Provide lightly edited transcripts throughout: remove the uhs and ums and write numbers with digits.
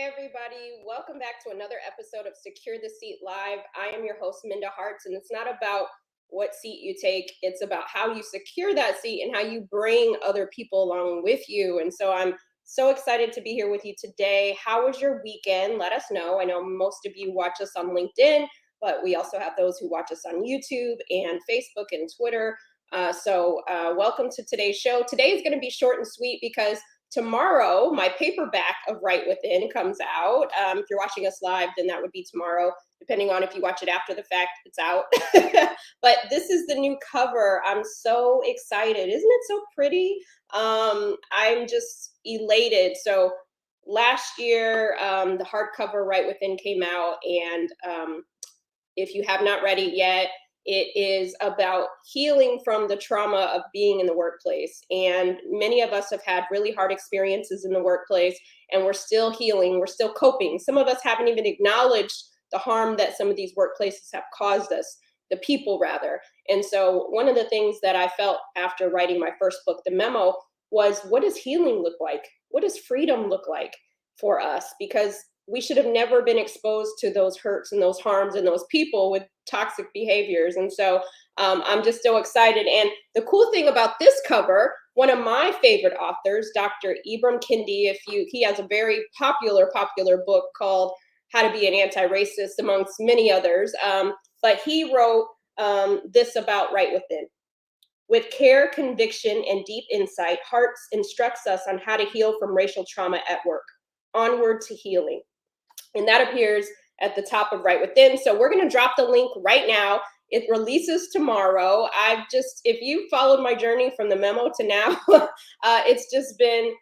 everybody. Welcome back to another episode of Secure the Seat Live. I am your host, Minda Hartz, and it's not about what seat you take. It's about how you secure that seat and how you bring other people along with you. And so I'm so excited to be here with you today. How was your weekend? Let us know. I know most of you watch us on LinkedIn, but we also have those who watch us on YouTube and Facebook and Twitter. Welcome to today's show. Today is going to be short and sweet because tomorrow, my paperback of Right Within comes out. If you're watching us live, then that would be tomorrow. Depending on if you watch it after the fact, it's out. But this is the new cover. I'm so excited. Isn't it so pretty? I'm just elated. So last year, the hardcover Right Within came out. And if you have not read it yet, it is about healing from the trauma of being in the workplace. And many of us have had really hard experiences in the workplace, and we're still healing, we're still coping. Some of us haven't even acknowledged the harm that some of these workplaces have caused us, the people rather. And so one of the things that I felt after writing my first book, The Memo, was what does healing look like? What does freedom look like for us? Because we should have never been exposed to those hurts and those harms and those people with toxic behaviors. And so I'm just so excited. And the cool thing about this cover, one of my favorite authors, Dr. Ibram Kendi, he has a very popular book called How to Be an Anti-Racist, amongst many others. But he wrote this about Right Within. With care, conviction, and deep insight, Hartz instructs us on how to heal from racial trauma at work. Onward to healing. And that appears at the top of Right Within. So we're going to drop the link right now. It releases tomorrow. If you followed my journey from the memo to now, it's just been,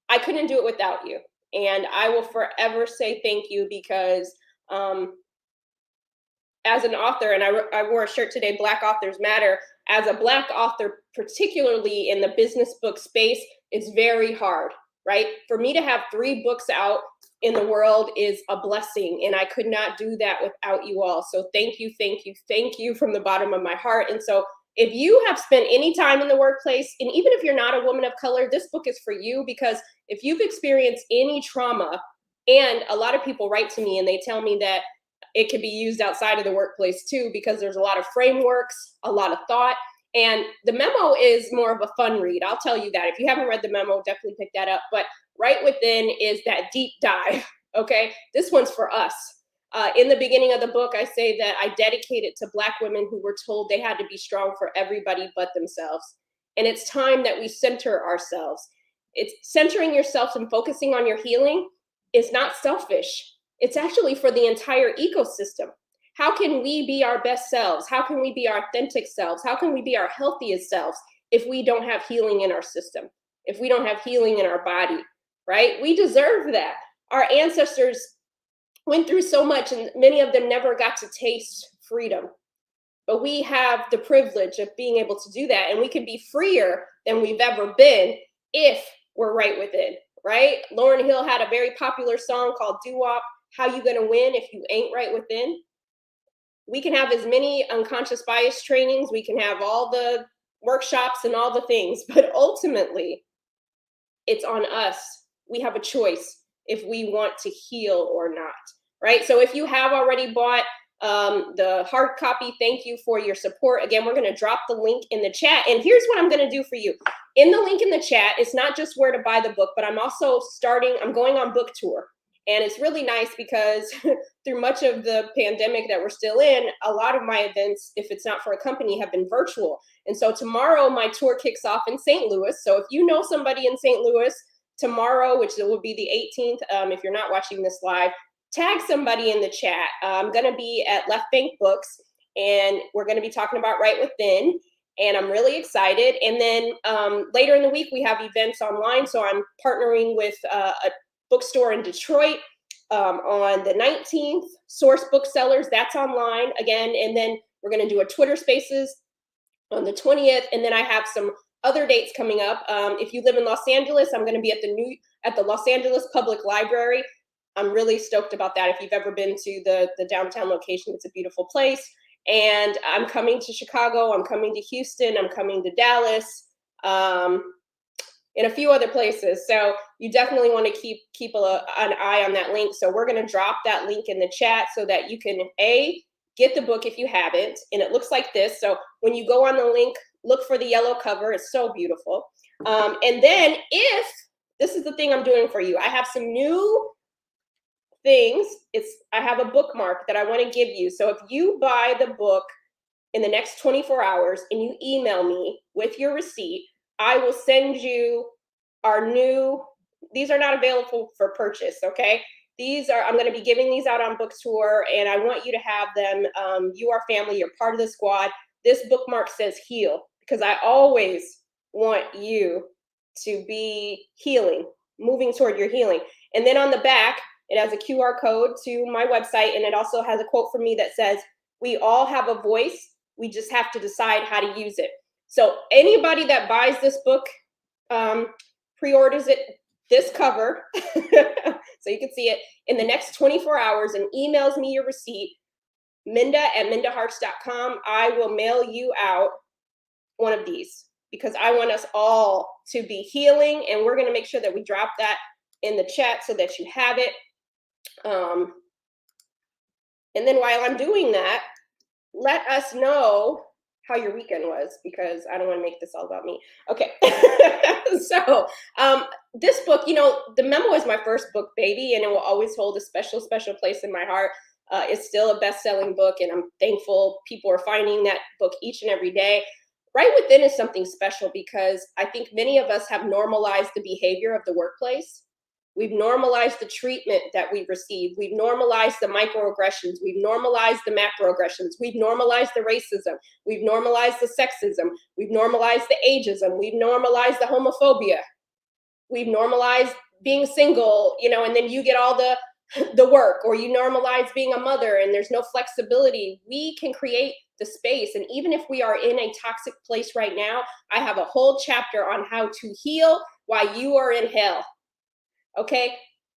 I couldn't do it without you. And I will forever say thank you because as an author, and I wore a shirt today, Black Authors Matter. As a Black author, particularly in the business book space, it's very hard, right? For me to have 3 books out in the world is a blessing, and I could not do that without you all. So thank you from the bottom of my heart. And so if you have spent any time in the workplace, and even if you're not a woman of color, this book is for you, because if you've experienced any trauma, and a lot of people write to me and they tell me that it can be used outside of the workplace too, because there's a lot of frameworks, a lot of thought. And the memo is more of a fun read. I'll tell you that. If you haven't read the memo, definitely pick that up. But Right Within is that deep dive, okay? This one's for us. In the beginning of the book, I say that I dedicate it to Black women who were told they had to be strong for everybody but themselves. And it's time that we center ourselves. It's centering yourself and focusing on your healing is not selfish. It's actually for the entire ecosystem. How can we be our best selves? How can we be our authentic selves? How can we be our healthiest selves if we don't have healing in our system? If we don't have healing in our body, right? We deserve that. Our ancestors went through so much, and many of them never got to taste freedom. But we have the privilege of being able to do that, and we can be freer than we've ever been if we're right within, right? Lauryn Hill had a very popular song called Doo-Wop, How You Gonna Win If You Ain't Right Within? We can have as many unconscious bias trainings, we can have all the workshops and all the things, but ultimately, it's on us. We have a choice if we want to heal or not, right? So if you have already bought the hard copy, thank you for your support. Again, we're going to drop the link in the chat. And here's what I'm going to do for you. In the link in the chat, it's not just where to buy the book, but I'm going on book tour. And it's really nice because through much of the pandemic that we're still in, a lot of my events, if it's not for a company, have been virtual. And so tomorrow my tour kicks off in St. Louis. So if you know somebody in St. Louis, tomorrow, which will be the 18th, if you're not watching this live, tag somebody in the chat. I'm going to be at Left Bank Books, and we're going to be talking about Right Within. And I'm really excited. And then later in the week, we have events online. So I'm partnering with a bookstore in Detroit on the 19th, Source Booksellers, that's online again. And then we're going to do a Twitter Spaces on the 20th. And then I have some other dates coming up. If you live in Los Angeles, I'm going to be at the Los Angeles Public Library. I'm really stoked about that. If you've ever been to the downtown location, it's a beautiful place. And I'm coming to Chicago. I'm coming to Houston. I'm coming to Dallas. in a few other places. So you definitely want to keep an eye on that link. So we're going to drop that link in the chat so that you can get the book if you haven't. And it looks like this. So when you go on the link, look for the yellow cover. It's so beautiful. And then if this is the thing I'm doing for you, I have some new things. I have a bookmark that I want to give you. So if you buy the book in the next 24 hours and you email me with your receipt, I will send you our new, these are not available for purchase, okay? I'm going to be giving these out on book tour, and I want you to have them. You are family, you're part of the squad. This bookmark says heal, because I always want you to be healing, moving toward your healing. And then on the back, it has a QR code to my website, and it also has a quote from me that says, we all have a voice, we just have to decide how to use it. So anybody that buys this book, pre-orders it, this cover, so you can see it, in the next 24 hours and emails me your receipt, minda@mindahearts.com, I will mail you out one of these, because I want us all to be healing, and we're going to make sure that we drop that in the chat so that you have it. And then while I'm doing that, let us know how your weekend was, because I don't want to make this all about me. Okay. So this book, the memo is my first book, baby, and it will always hold a special, special place in my heart. It's still a best-selling book, and I'm thankful people are finding that book each and every day. Right Within is something special because I think many of us have normalized the behavior of the workplace. We've normalized the treatment that we receive. We've normalized the microaggressions. We've normalized the macroaggressions. We've normalized the racism. We've normalized the sexism. We've normalized the ageism. We've normalized the homophobia. We've normalized being single, and then you get all the work, or you normalize being a mother and there's no flexibility. We can create the space. And even if we are in a toxic place right now, I have a whole chapter on how to heal while you are in hell. Okay,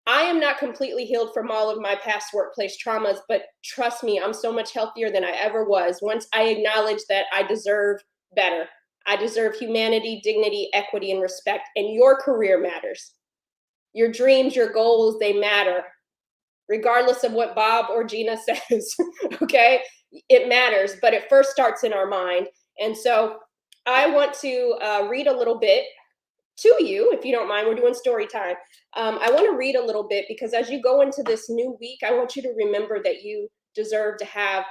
I am not completely healed from all of my past workplace traumas, but trust me, I'm so much healthier than I ever was once I acknowledge that I deserve better. I deserve humanity, dignity, equity, and respect, and your career matters. Your dreams, your goals, they matter, regardless of what Bob or Gina says, okay? It matters, but it first starts in our mind. And so I want to read a little bit to you, if you don't mind. We're doing story time. I want to read a little bit because as you go into this new week, I want you to remember that you deserve to have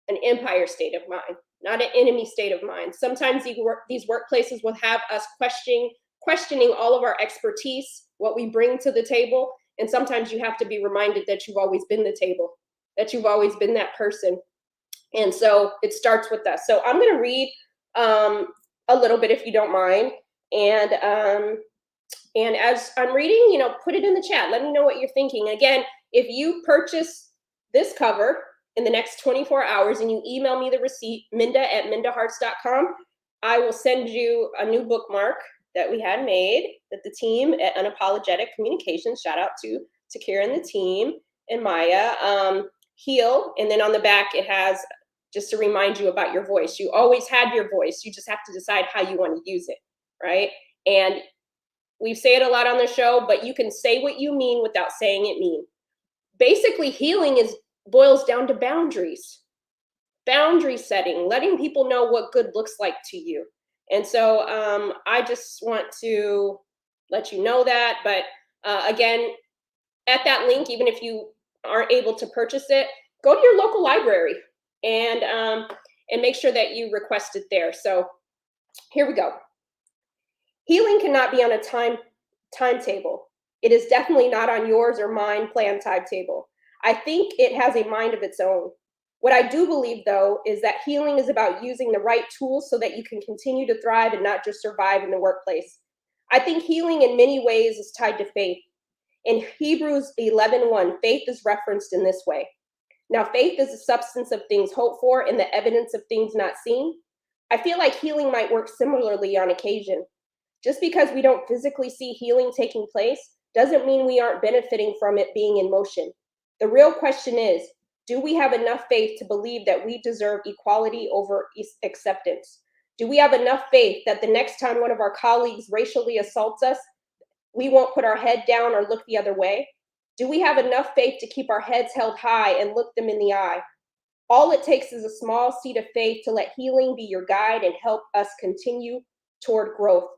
an empire state of mind, not an enemy state of mind. Sometimes these workplaces will have us questioning all of our expertise, what we bring to the table. And sometimes you have to be reminded that you've always been the table, that you've always been that person. And so it starts with us. So I'm going to read a little bit, if you don't mind. And as I'm reading, put it in the chat. Let me know what you're thinking. Again, if you purchase this cover in the next 24 hours and you email me the receipt, minda@mindahearts.com, I will send you a new bookmark that we had made, that the team at Unapologetic Communications, shout out to Kira and the team, and Maya, heal. And then on the back, it has just to remind you about your voice. You always had your voice. You just have to decide how you want to use it, right? And we say it a lot on the show, but you can say what you mean without saying it mean. Basically, healing boils down to boundaries. Boundary setting, letting people know what good looks like to you. And so I just want to let you know that. But again, at that link, even if you aren't able to purchase it, go to your local library and make sure that you request it there. So here we go. Healing cannot be on a timetable. It is definitely not on yours or mine plan timetable. I think it has a mind of its own. What I do believe, though, is that healing is about using the right tools so that you can continue to thrive and not just survive in the workplace. I think healing in many ways is tied to faith. In Hebrews 11:1, faith is referenced in this way. Now, faith is the substance of things hoped for and the evidence of things not seen. I feel like healing might work similarly on occasion. Just because we don't physically see healing taking place doesn't mean we aren't benefiting from it being in motion. The real question is, do we have enough faith to believe that we deserve equality over acceptance? Do we have enough faith that the next time one of our colleagues racially assaults us, we won't put our head down or look the other way? Do we have enough faith to keep our heads held high and look them in the eye? All it takes is a small seed of faith to let healing be your guide and help us continue toward growth.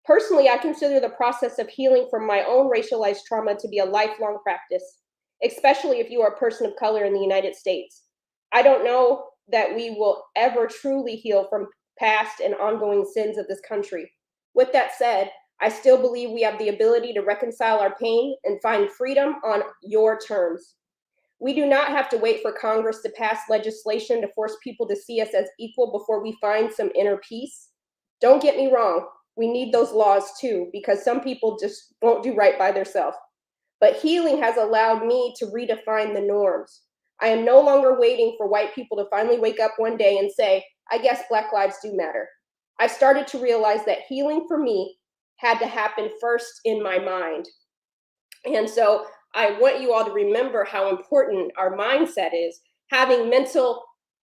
Personally, I consider the process of healing from my own racialized trauma to be a lifelong practice, especially if you are a person of color in the United States. I don't know that we will ever truly heal from past and ongoing sins of this country. With that said, I still believe we have the ability to reconcile our pain and find freedom on your terms. We do not have to wait for Congress to pass legislation to force people to see us as equal before we find some inner peace. Don't get me wrong, we need those laws too, because some people just won't do right by themselves. But healing has allowed me to redefine the norms. I am no longer waiting for white people to finally wake up one day and say, I guess Black lives do matter. I started to realize that healing for me had to happen first in my mind. And so I want you all to remember how important our mindset is, having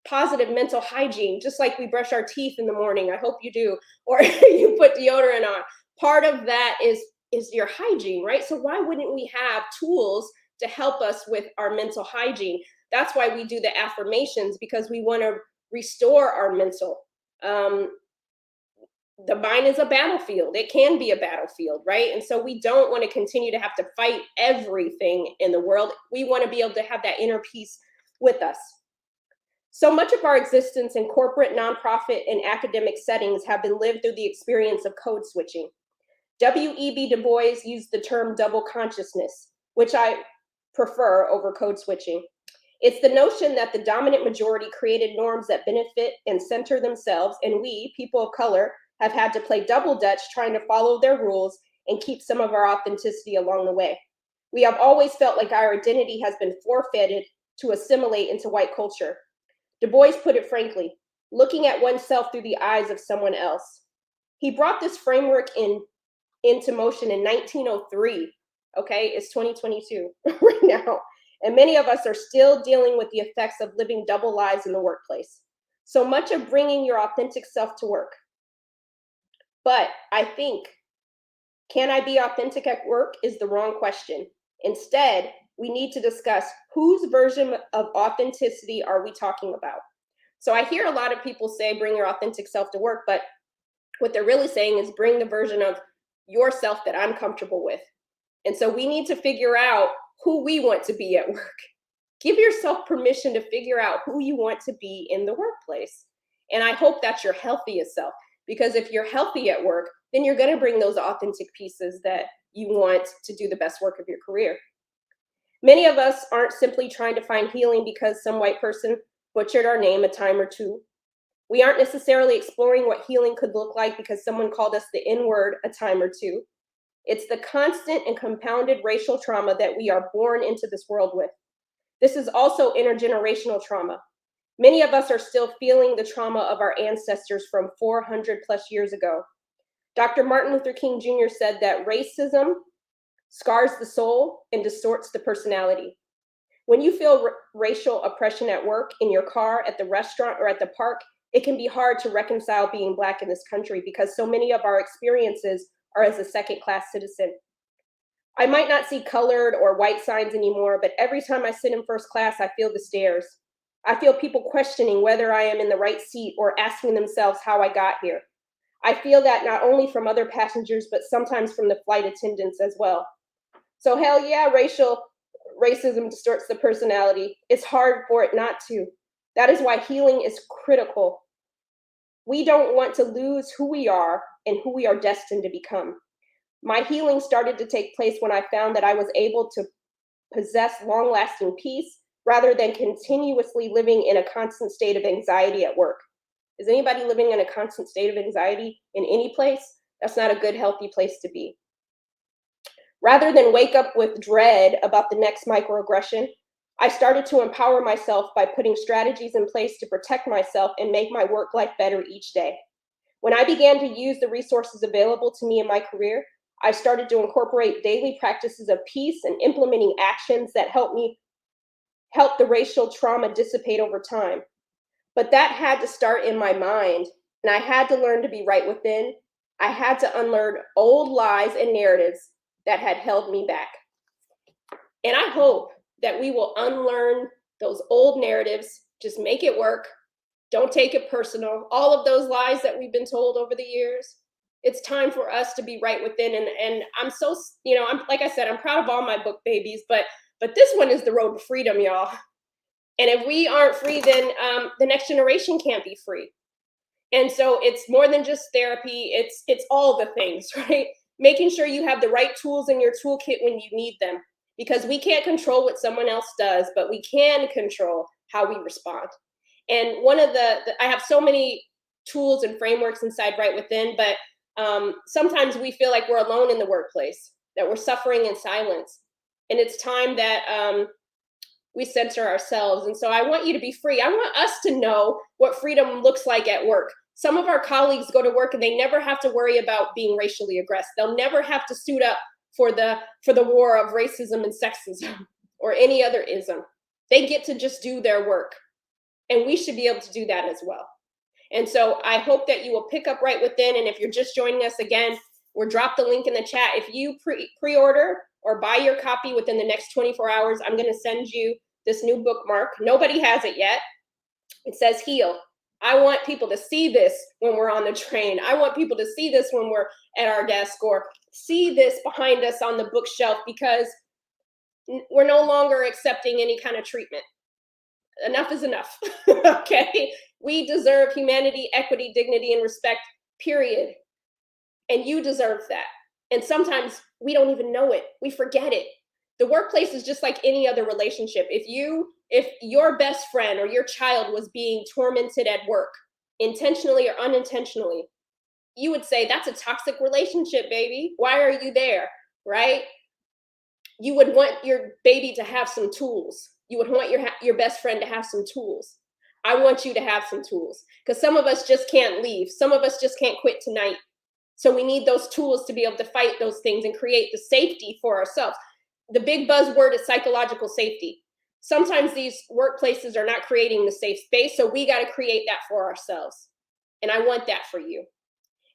positive mental hygiene, just like we brush our teeth in the morning. I hope you do, or you put deodorant on. Part of that is your hygiene, right? So why wouldn't we have tools to help us with our mental hygiene? That's why we do the affirmations, because we want to restore our mental. The mind is a battlefield. It can be a battlefield, right? And so we don't want to continue to have to fight everything in the world. We want to be able to have that inner peace with us. So much of our existence in corporate, nonprofit, and academic settings have been lived through the experience of code switching. W.E.B. Du Bois used the term double consciousness, which I prefer over code switching. It's the notion that the dominant majority created norms that benefit and center themselves, and we, people of color, have had to play double dutch trying to follow their rules and keep some of our authenticity along the way. We have always felt like our identity has been forfeited to assimilate into white culture. Du Bois put it frankly, looking at oneself through the eyes of someone else. He brought this framework into motion in 1903. Okay, it's 2022 right now. And many of us are still dealing with the effects of living double lives in the workplace. So much of bringing your authentic self to work. But I think, can I be authentic at work is the wrong question. Instead, we need to discuss whose version of authenticity are we talking about? So I hear a lot of people say, bring your authentic self to work, but what they're really saying is bring the version of yourself that I'm comfortable with. And so we need to figure out who we want to be at work. Give yourself permission to figure out who you want to be in the workplace. And I hope that's your healthiest self, because if you're healthy at work, then you're going to bring those authentic pieces that you want to do the best work of your career. Many of us aren't simply trying to find healing because some white person butchered our name a time or two. We aren't necessarily exploring what healing could look like because someone called us the N-word a time or two. It's the constant and compounded racial trauma that we are born into this world with. This is also intergenerational trauma. Many of us are still feeling the trauma of our ancestors from 400 plus years ago. Dr. Martin Luther King Jr. said that racism scars the soul and distorts the personality. When you feel racial oppression at work, in your car, at the restaurant, or at the park, it can be hard to reconcile being Black in this country because so many of our experiences are as a second-class citizen. I might not see colored or white signs anymore, but every time I sit in first class, I feel the stares. I feel people questioning whether I am in the right seat or asking themselves how I got here. I feel that not only from other passengers, but sometimes from the flight attendants as well. So hell yeah, racism distorts the personality. It's hard for it not to. That is why healing is critical. We don't want to lose who we are and who we are destined to become. My healing started to take place when I found that I was able to possess long-lasting peace rather than continuously living in a constant state of anxiety at work. Is anybody living in a constant state of anxiety in any place? That's not a good, healthy place to be. Rather than wake up with dread about the next microaggression, I started to empower myself by putting strategies in place to protect myself and make my work life better each day. When I began to use the resources available to me in my career, I started to incorporate daily practices of peace and implementing actions that help the racial trauma dissipate over time. But that had to start in my mind. And I had to learn to be right within. I had to unlearn old lies and narratives that had held me back. And I hope that we will unlearn those old narratives, just make it work. Don't take it personal. All of those lies that we've been told over the years. It's time for us to be right within. And I'm so, I'm like I said, I'm proud of all my book babies, but this one is the road to freedom, y'all. And if we aren't free, then the next generation can't be free. And so it's more than just therapy. It's all the things, right? Making sure you have the right tools in your toolkit when you need them, because we can't control what someone else does, but we can control how we respond. And one of I have so many tools and frameworks inside Right Within, but sometimes we feel like we're alone in the workplace, that we're suffering in silence. And it's time that we center ourselves. And so I want you to be free. I want us to know what freedom looks like at work. Some of our colleagues go to work and they never have to worry about being racially aggressive. They'll never have to suit up for the war of racism and sexism or any other ism. They get to just do their work. And we should be able to do that as well. And so I hope that you will pick up Right Within. And if you're just joining us again, we'll drop the link in the chat. If you pre-order or buy your copy within the next 24 hours, I'm going to send you this new bookmark. Nobody has it yet. It says Heal. I want people to see this when we're on the train. I want people to see this when we're at our desk, or see this behind us on the bookshelf, because we're no longer accepting any kind of treatment. Enough is enough. Okay? We deserve humanity, equity, dignity, and respect, period. And you deserve that. And sometimes we don't even know it. We forget it. The workplace is just like any other relationship. If your best friend or your child was being tormented at work, intentionally or unintentionally, you would say, that's a toxic relationship, baby. Why are you there? Right? You would want your baby to have some tools. You would want your best friend to have some tools. I want you to have some tools, because some of us just can't leave. Some of us just can't quit tonight. So we need those tools to be able to fight those things and create the safety for ourselves. The big buzzword is psychological safety. Sometimes these workplaces are not creating the safe space, so we got to create that for ourselves. And I want that for you.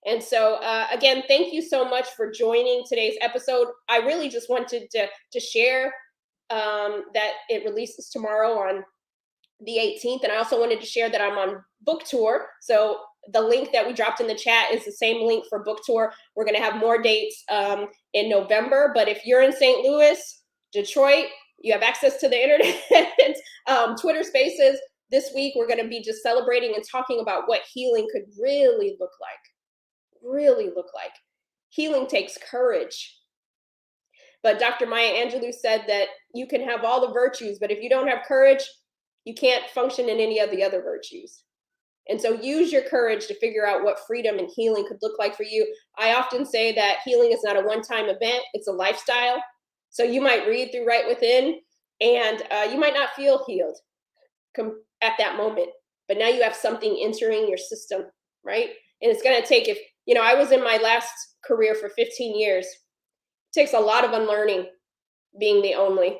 And so, again, thank you so much for joining today's episode. I really just wanted to share that it releases tomorrow on the 18th. And I also wanted to share that I'm on book tour. So the link that we dropped in the chat is the same link for book tour. We're going to have more dates in November. But if you're in St. Louis, Detroit, you have access to the internet, Twitter Spaces. This week, we're going to be just celebrating and talking about what healing could really look like. Really look like. Healing takes courage. But Dr. Maya Angelou said that you can have all the virtues, but if you don't have courage, you can't function in any of the other virtues. And so use your courage to figure out what freedom and healing could look like for you. I often say that healing is not a one-time event, it's a lifestyle. So you might read through Right Within, and you might not feel healed at that moment, but now you have something entering your system, right? And it's going to take, I was in my last career for 15 years. It takes a lot of unlearning, being the only.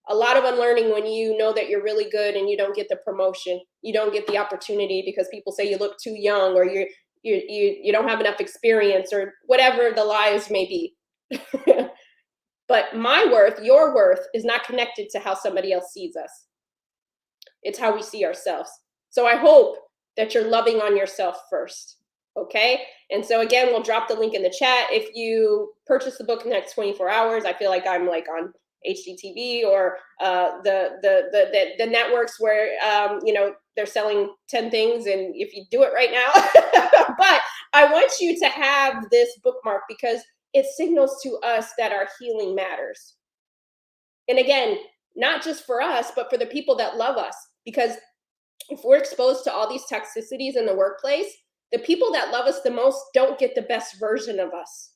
A lot of unlearning when you know that you're really good and you don't get the promotion. You don't get the opportunity because people say you look too young, or you don't have enough experience, or whatever the lies may be. But my worth, your worth, is not connected to how somebody else sees us. It's how we see ourselves. So I hope that you're loving on yourself first. Okay. And so again, we'll drop the link in the chat. If you purchase the book in the next 24 hours, I feel like I'm like on HGTV or the networks where they're selling 10 things, and if you do it right now. But I want you to have this bookmark because it signals to us that our healing matters. And again, not just for us, but for the people that love us. Because if we're exposed to all these toxicities in the workplace, the people that love us the most don't get the best version of us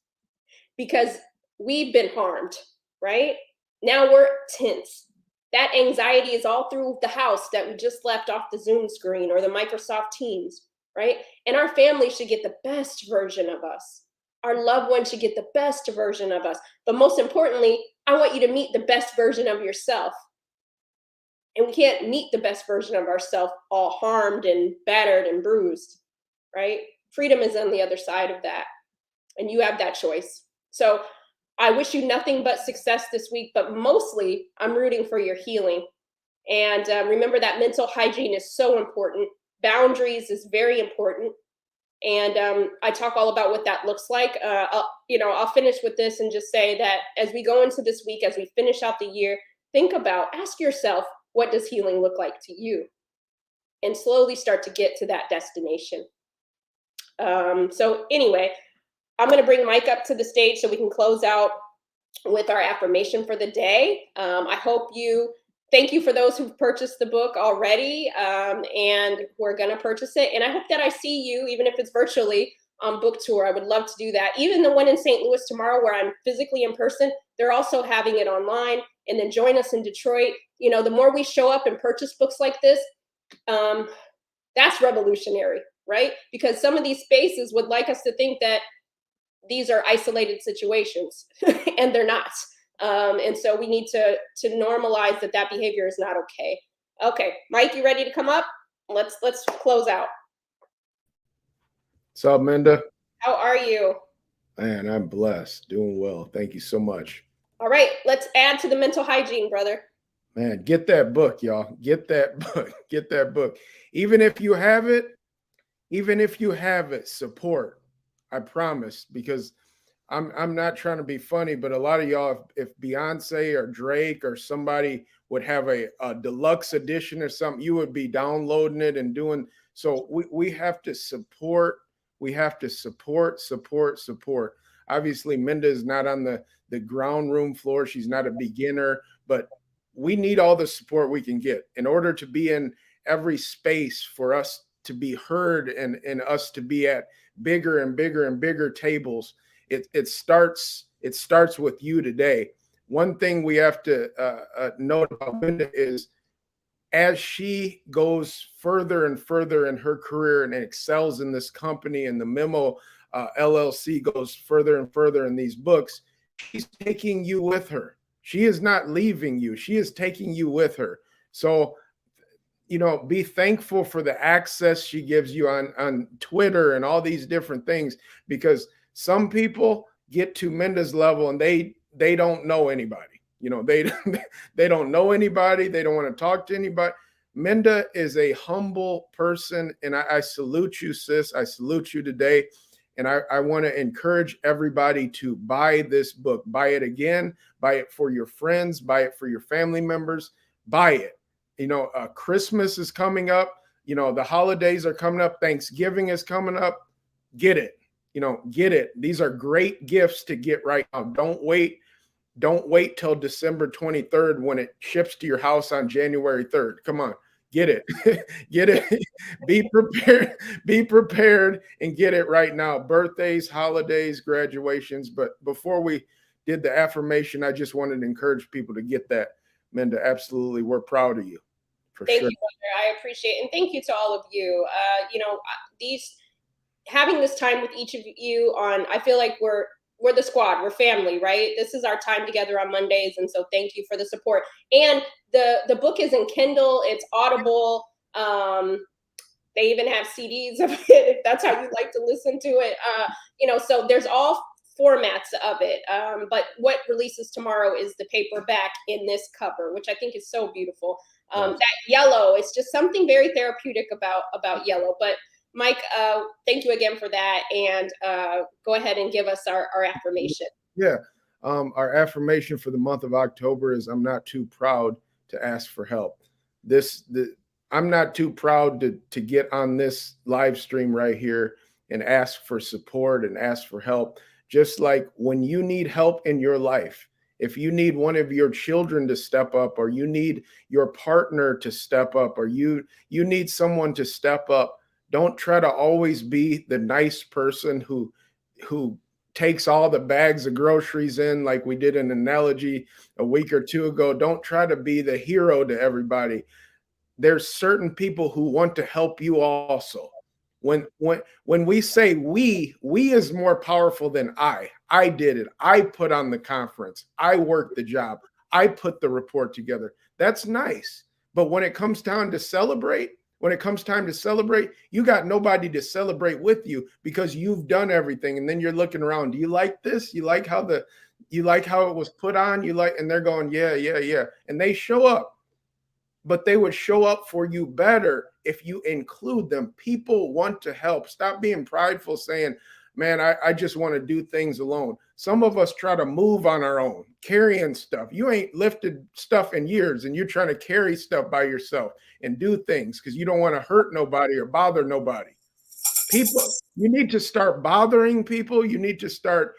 because we've been harmed, right? Now we're tense. That anxiety is all through the house that we just left off the Zoom screen or the Microsoft Teams, right? And our family should get the best version of us. Our loved ones should get the best version of us. But most importantly, I want you to meet the best version of yourself. And we can't meet the best version of ourselves all harmed and battered and bruised, right? Freedom is on the other side of that, and you have that choice. So I wish you nothing but success this week, but mostly I'm rooting for your healing. And remember that mental hygiene is so important. Boundaries is very important. And I talk all about what that looks like. I'll finish with this and just say that as we go into this week, as we finish out the year, ask yourself, what does healing look like to you? And slowly start to get to that destination. So anyway, I'm going to bring Mike up to the stage so we can close out with our affirmation for the day. Thank you for those who've purchased the book already and who are going to purchase it. And I hope that I see you, even if it's virtually, on book tour. I would love to do that. Even the one in St. Louis tomorrow, where I'm physically in person, they're also having it online. And then join us in Detroit. The more we show up and purchase books like this, that's revolutionary, right? Because some of these spaces would like us to think that these are isolated situations, and they're not. And so we need to normalize that behavior is not okay. Okay, Mike, you ready to come up? Let's close out. What's up, Minda? How are you? Man, I'm blessed, doing well. Thank you so much. All right, let's add to the mental hygiene, brother. Man, get that book, y'all. Get that book. Get that book. Even if you have it, support. I promise, because I'm not trying to be funny, but a lot of y'all, if Beyonce or Drake or somebody would have a deluxe edition or something, you would be downloading it and doing. So we have to support. We have to support. Obviously, Minda is not on the ground room floor. She's not a beginner, but we need all the support we can get in order to be in every space, for us to be heard and us to be at bigger and bigger and bigger tables. It starts with you today. One thing we have to note about Minda is, as she goes further and further in her career and excels in this company, and the Memo LLC goes further and further in these books, she's taking you with her. She is not leaving you. She is taking you with her. So, be thankful for the access she gives you on Twitter and all these different things, because some people get to Minda's level and they don't know anybody. They don't know anybody. They don't want to talk to anybody. Minda is a humble person, and I salute you, sis. I salute you today. And I want to encourage everybody to buy this book. Buy it again. Buy it for your friends. Buy it for your family members. Buy it. Christmas is coming up. The holidays are coming up. Thanksgiving is coming up. Get it. Get it. These are great gifts to get right now. Don't wait till December 23rd when it ships to your house on January 3rd. Come on. Get it. Get it. Be prepared and get it right now. Birthdays, holidays, graduations. But before we did the affirmation, I just wanted to encourage people to get that. Minda, absolutely. We're proud of you. Thank you, brother. I appreciate it. And thank you to all of you. Having this time with each of you I feel like we're the squad, we're family, right? This is our time together on Mondays. And so thank you for the support. And the book is in Kindle, it's Audible. They even have CDs of it, if that's how you like to listen to it. So there's all formats of it. But what releases tomorrow is the paperback in this cover, which I think is so beautiful. That yellow, it's just something very therapeutic about yellow. But Mike, thank you again for that. And go ahead and give us our affirmation. Yeah. Our affirmation for the month of October is, I'm not too proud to ask for help. I'm not too proud to get on this live stream right here and ask for support and ask for help. Just like when you need help in your life, if you need one of your children to step up, or you need your partner to step up, or you need someone to step up, don't try to always be the nice person who takes all the bags of groceries in, like we did an analogy a week or two ago. Don't try to be the hero to everybody. There's certain people who want to help you also. When we say we is more powerful than I did it. I put on the conference. I worked the job. I put the report together. That's nice. But when it comes down to celebrate, When it comes time to celebrate, you got nobody to celebrate with you because you've done everything. And then you're looking around. Do you like this? You like how it was put on? And they're going, yeah, yeah, yeah. And they show up, but they would show up for you better if you include them. People want to help. Stop being prideful saying, man, I just want to do things alone. Some of us try to move on our own, carrying stuff. You ain't lifted stuff in years and you're trying to carry stuff by yourself and do things because you don't want to hurt nobody or bother nobody. People, you need to start bothering people. You need to start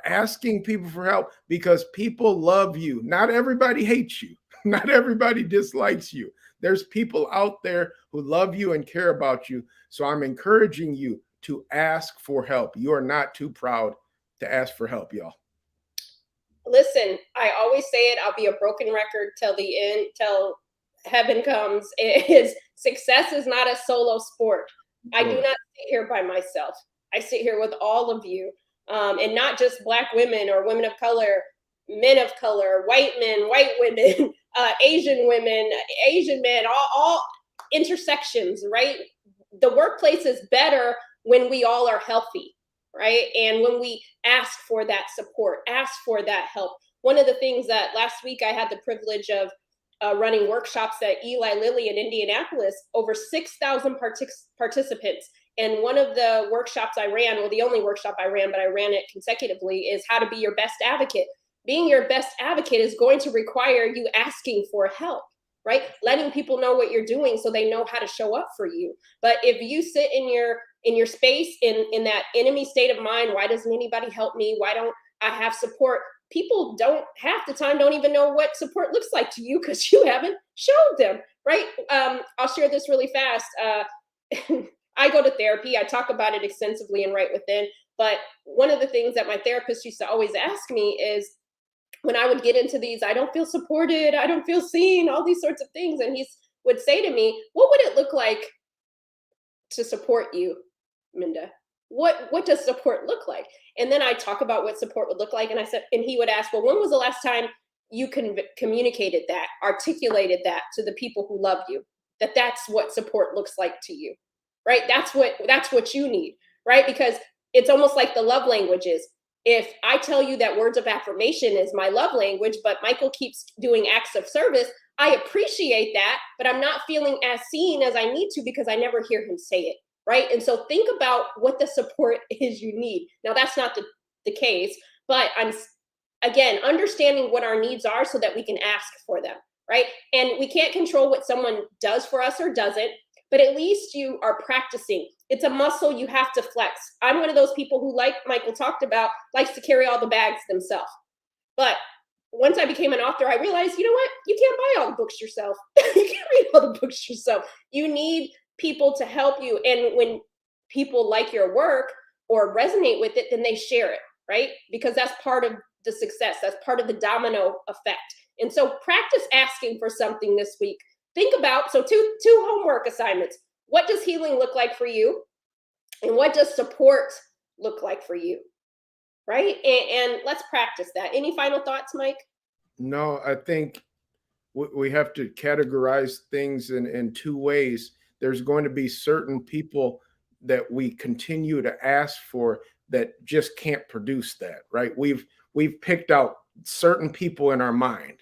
asking people for help because people love you. Not everybody hates you. Not everybody dislikes you. There's people out there who love you and care about you. So I'm encouraging you to ask for help. You are not too proud to ask for help, y'all. Listen, I always say it, I'll be a broken record till the end, till heaven comes, is success is not a solo sport. I do not sit here by myself. I sit here with all of you, and not just Black women or women of color, men of color, white men, white women, Asian women, Asian men, all intersections, right? The workplace is better when we all are healthy, right? And when we ask for that support, ask for that help. One of the things that last week I had the privilege of running workshops at Eli Lilly in Indianapolis, over 6,000 participants. And one of the workshops I ran, well, the only workshop I ran, but I ran it consecutively, is how to be your best advocate. Being your best advocate is going to require you asking for help, right? Letting people know what you're doing so they know how to show up for you. But if you sit in your space in that enemy state of mind, why doesn't anybody help me? Why don't I have support? People don't half the time don't even know what support looks like to you because you haven't showed them, right? I'll share this really fast. I go to therapy. I talk about it extensively in Right Within. But one of the things that my therapist used to always ask me is, when I would get into these, I don't feel supported, I don't feel seen, all these sorts of things. And he would say to me, what would it look like to support you, Minda? What does support look like? And then I talk about what support would look like. And I said, and he would ask, well, when was the last time you communicated that, articulated that to the people who love you, that's what support looks like to you, right? That's what you need, right? Because it's almost like the love languages. If I tell you that words of affirmation is my love language, but Michael keeps doing acts of service, I appreciate that, but I'm not feeling as seen as I need to because I never hear him say it, right? And so think about what the support is you need. Now, that's not the case, but I'm, again, understanding what our needs are so that we can ask for them, right? And we can't control what someone does for us or doesn't, but at least you are practicing. It's a muscle you have to flex. I'm one of those people who, like Michael talked about, likes to carry all the bags themselves. But once I became an author, I realized, you know what? You can't buy all the books yourself. You can't read all the books yourself. You need people to help you. And when people like your work or resonate with it, then they share it, right? Because that's part of the success. That's part of the domino effect. And so practice asking for something this week. Think about, so two homework assignments. What does healing look like for you? And what does support look like for you? Right? And let's practice that. Any final thoughts, Mike? No, I think we have to categorize things in two ways. There's going to be certain people that we continue to ask for that just can't produce that, right? We've picked out certain people in our mind,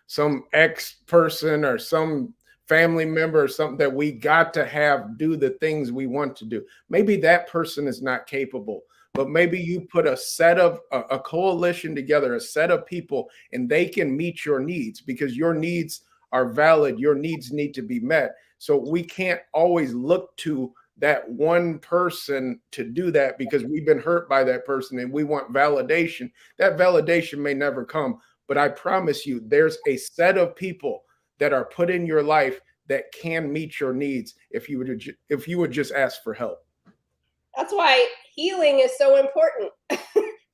some ex person or some family member or something that we got to have do the things we want to do. Maybe that person is not capable, but maybe you put a coalition together, a set of people, and they can meet your needs because your needs are valid. Your needs need to be met. So we can't always look to that one person to do that because we've been hurt by that person and we want validation. That validation may never come, but I promise you, there's a set of people that are put in your life that can meet your needs if you would just ask for help. That's why healing is so important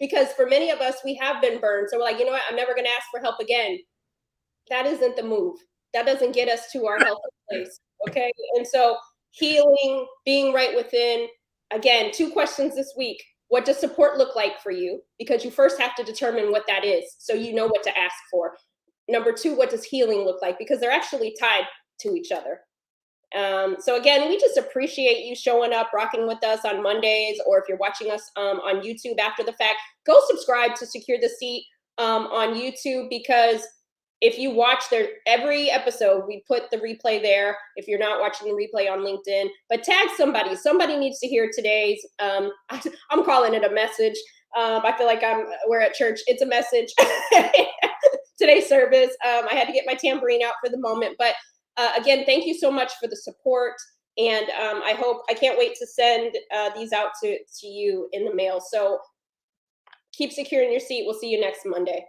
because for many of us, we have been burned. So we're like, you know what? I'm never going to ask for help again. That isn't the move. That doesn't get us to our healthy place. Okay. And so healing, being right within, again, 2 questions this week. What does support look like for you? Because you first have to determine what that is so you know what to ask for. Number 2, what does healing look like? Because they're actually tied to each other. So again, we just appreciate you showing up, rocking with us on Mondays, or if you're watching us on YouTube after the fact, go subscribe to Secure the Seat on YouTube, because if you watch every episode, we put the replay there. If you're not watching the replay on LinkedIn, but tag somebody. Somebody needs to hear today's. I'm calling it a message. I feel like we're at church. It's a message. Today's service. I had to get my tambourine out for the moment, but again, thank you so much for the support, and I can't wait to send these out to you in the mail. So keep securing your seat. We'll see you next Monday.